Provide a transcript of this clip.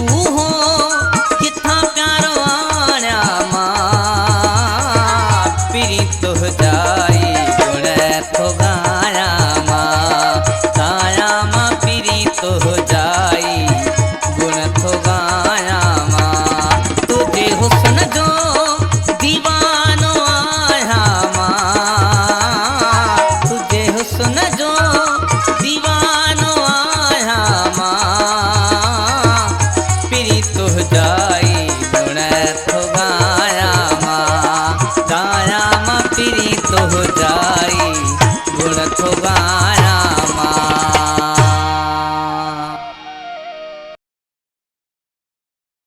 ऊहो किथा प्यारो आया मां प्रीत हो जाई गुण थो गाया मां प्रीत हो जाई गुण थो गाया मां तुझे हुस्न जो दीवानो आया मां तुझे हुस्न जो दीवानो आया मां प्रीत हो जाई